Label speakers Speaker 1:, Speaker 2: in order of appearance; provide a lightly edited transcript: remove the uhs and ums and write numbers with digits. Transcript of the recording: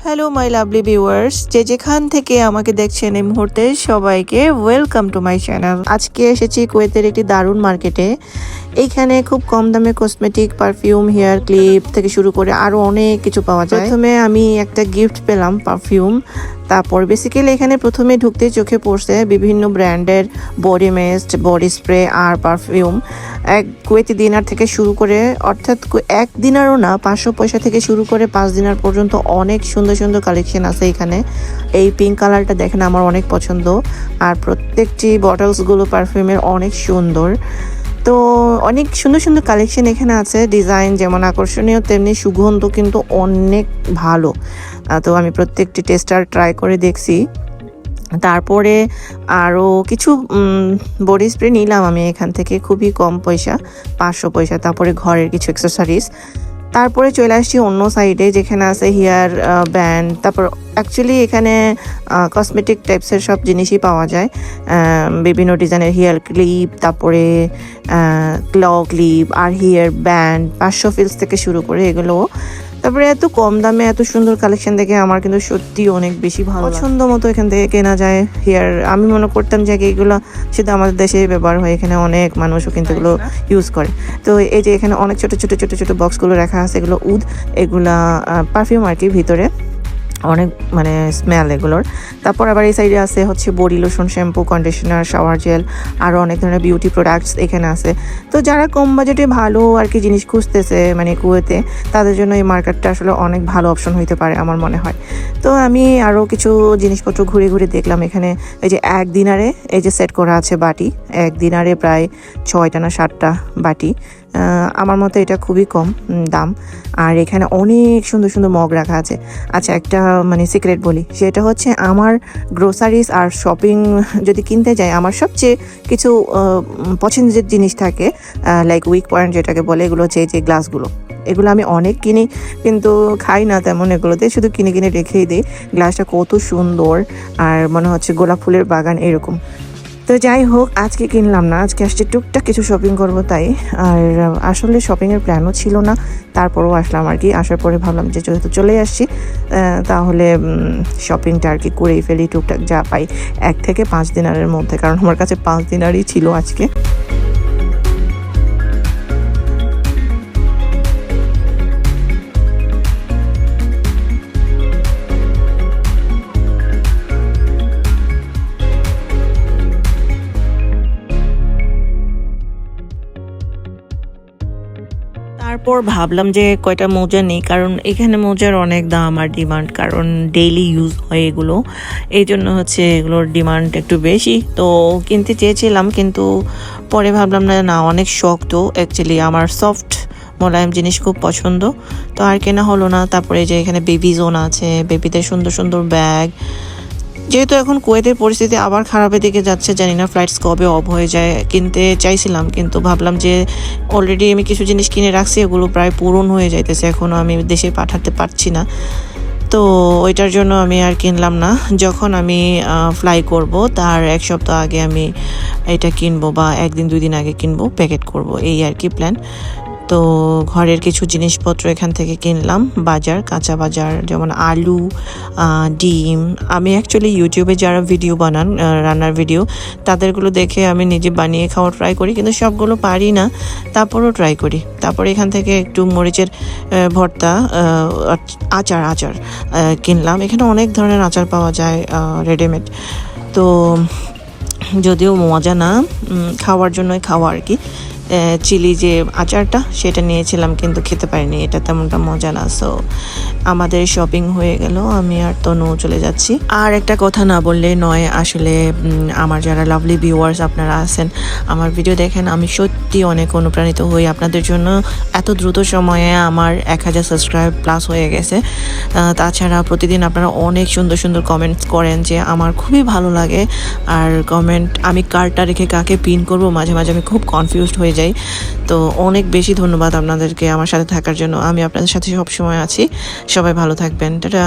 Speaker 1: Hello my lovely viewers, যে যেখান থেকে আমাকে দেখছেন এই মুহূর্তে সবাইকে ওয়েলকাম টু মাই চ্যানেল। আজকে এসেছি কুয়েতের একটি দারুণ মার্কেটে। এইখানে খুব কম দামে কসমেটিক, পারফিউম, হেয়ার ক্লিপ থেকে শুরু করে আরও অনেক কিছু পাওয়া যায়। প্রথমে আমি একটা গিফট পেলাম পারফিউম। তারপর বেসিক্যালি এখানে প্রথমে ঢুকতে চোখে পড়ছে বিভিন্ন ব্র্যান্ডের বডি মিস্ট, বডি স্প্রে আর পারফিউম। এক কুয়েতি দিনার থেকে শুরু করে, অর্থাৎ এক দিনারও না, 500 পয়সা থেকে শুরু করে 5 দিনার পর্যন্ত অনেক সুন্দর সুন্দর কালেকশন আছে এখানে। এই পিঙ্ক কালারটা দেখেন আমার অনেক পছন্দ, আর প্রত্যেকটি বটলসগুলো পারফিউমের অনেক সুন্দর। তো অনেক সুন্দর সুন্দর কালেকশন এখানে আছে। ডিজাইন যেমন আকর্ষণীয় তেমনি সুগন্ধ কিন্তু অনেক ভালো। তো আমি প্রত্যেকটি টেস্টার ট্রাই করে দেখছি। তারপরে আরও কিছু বডি স্প্রে নিলাম আমি এখান থেকে, খুবই কম পয়সা, 500 পয়সা। তারপরে ঘরের কিছু অ্যাক্সেসরিজ। তারপরে চলে আসছি অন্য সাইডে, যেখানে আছে হেয়ার ব্যান্ড। তারপর অ্যাকচুয়ালি এখানে কসমেটিক টাইপসের সব জিনিসই পাওয়া যায়, বিভিন্ন ডিজাইনের হেয়ার ক্লিপ, তারপরে ক্ল ক্লিপ আর হেয়ার ব্যান্ড 500 ফিলস থেকে শুরু করে এগুলো। তারপরে এত কম দামে এত সুন্দর কালেকশন দেখে আমার কিন্তু সত্যি অনেক বেশি ভালো, পছন্দ মতো এখান থেকে কেনা যায় হেয়ার। আমি মনে করতাম যে এগুলো শুধু আমাদের দেশে ব্যবহার হয়, এখানে অনেক মানুষও কিন্তু এগুলো ইউজ করে। তো এই যে এখানে অনেক ছোট ছোট ছোট ছোট বক্সগুলো রাখা আছে, এগুলো উড, এগুলা পারফিউম আর কি, ভিতরে অনেক মানে স্মেল এগুলোর। তারপর আবার এই সাইডে আছে হচ্ছে body lotion, shampoo, conditioner, shower gel, আরও অনেক ধরনের বিউটি প্রোডাক্টস এখানে আছে। তো যারা কম বাজেটে ভালো আর কি জিনিস খুঁজতেছে মানে কুয়েতে, তাদের জন্য এই মার্কেটটা আসলে অনেক ভালো অপশন হইতে পারে আমার মনে হয়। তো আমি আরও কিছু জিনিসপত্র ঘুরে ঘুরে দেখলাম এখানে। এই যে এক দিনারে এই যে সেট করা আছে বাটি, এক দিনারে প্রায় 6টা না 7টা বাটি। আমার মতে এটা খুবই কম দাম। আর এখানে অনেক সুন্দর সুন্দর মগ রাখা আছে। আচ্ছা, একটা মানে সিক্রেট বলি, সেটা হচ্ছে আমার গ্রোসারিজ আর শপিং যদি কিনতে যাই, আমার সবচেয়ে কিছু পছন্দের জিনিস থাকে, লাইক উইক পয়েন্ট যেটাকে বলে, এগুলো হচ্ছে এই যে গ্লাসগুলো। এগুলো আমি অনেক কিনি কিন্তু খাই না তেমন, এগুলোতে শুধু কিনে কিনে রেখেই দিই। গ্লাসটা কত সুন্দর, আর মনে হচ্ছে গোলাপ ফুলের বাগান এরকম। তো যাই হোক, আজকে কিনলাম না, আজকে আসছে টুকটাক কিছু শপিং করব তাই। আর আসলে শপিংয়ের প্ল্যানও ছিল না, তারপরও আসলাম আর কি। আসার পরে ভাবলাম যে যেহেতু চলে আসছি তাহলে শপিংটা আর কি করেই ফেলি, টুকটাক যা পাই 1 থেকে 5 দিনারের মধ্যে, কারণ আমার কাছে 5 দিনারই ছিল আজকে। তারপর ভাবলাম যে কয়টা মোজা নেই, কারণ এখানে মোজার অনেক দাম আর ডিমান্ড, কারণ ডেইলি ইউজ হয় এগুলো, এই জন্য হচ্ছে এগুলোর ডিমান্ড একটু বেশি। তো কিনতে চেয়েছিলাম কিন্তু পরে ভাবলাম না, অনেক শক্ত, অ্যাকচুয়ালি আমার সফট মোলায়েম জিনিস খুব পছন্দ, তো আর কেনা হলো না। তারপরে যে এখানে বেবি জোন আছে, বেবিদের সুন্দর সুন্দর ব্যাগ। যেহেতু এখন কুয়েতের পরিস্থিতি আবার খারাপের দিকে যাচ্ছে, জানি না ফ্লাইটস কবে অফ হয়ে যায়, কিনতে চাইছিলাম কিন্তু ভাবলাম যে অলরেডি আমি কিছু জিনিস কিনে রাখছি, এগুলো প্রায় পূরণ হয়ে যাইতেছে, এখনও আমি দেশে পাঠাতে পারছি না, তো ওইটার জন্য আমি আর কিনলাম না। যখন আমি ফ্লাই করব তার 1 সপ্তাহ আগে আমি এটা কিনবো, বা 1 দিন 2 দিন আগে কিনবো, প্যাকেট করব, এই আর কি প্ল্যান। তো ঘরের কিছু জিনিসপত্র এখান থেকে কিনলাম, বাজার, কাঁচা বাজার, যেমন আলু, ডিম। আমি অ্যাকচুয়ালি ইউটিউবে যারা ভিডিও বানান, রান্নার ভিডিও, তাদেরগুলো দেখে আমি নিজে বানিয়ে খাওয়ার ট্রাই করি, কিন্তু সবগুলো পারি না, তারপরও ট্রাই করি। তারপরে এখান থেকে একটু মরিচের ভর্তা, আচার কিনলাম। এখানে অনেক ধরনের আচার পাওয়া যায় রেডিমেড, তো যদিও মজা না, খাওয়ার জন্যই খাওয়া আর কি। চিলি যে আচারটা সেটা নিয়েছিলাম কিন্তু খেতে পারিনি, এটা তেমনটা মজা না। সো আমাদের শপিং হয়ে গেল, আমি আর তনু চলে যাচ্ছি। আর একটা কথা না বললে নয়, আসলে আমার যারা লাভলি ভিউয়ার্স আপনারা আছেন, আমার ভিডিও দেখেন, আমি সত্যি অনেক অনুপ্রাণিত হই আপনাদের জন্য। এত দ্রুত সময়ে আমার 1000 সাবস্ক্রাইব প্লাস হয়ে গেছে। তাছাড়া প্রতিদিন আপনারা অনেক সুন্দর সুন্দর কমেন্টস করেন, যে আমার খুবই ভালো লাগে। আর কমেন্ট আমি কারটা রেখে কাকে পিন করব, মাঝে মাঝে আমি খুব কনফিউজড হয়ে যাই। তো অনেক বেশি ধন্যবাদ আপনাদেরকে আমার সাথে থাকার জন্য, আমি আপনাদের সাথে সবসময় আছি। সবাই ভালো থাকবেন, টাটা।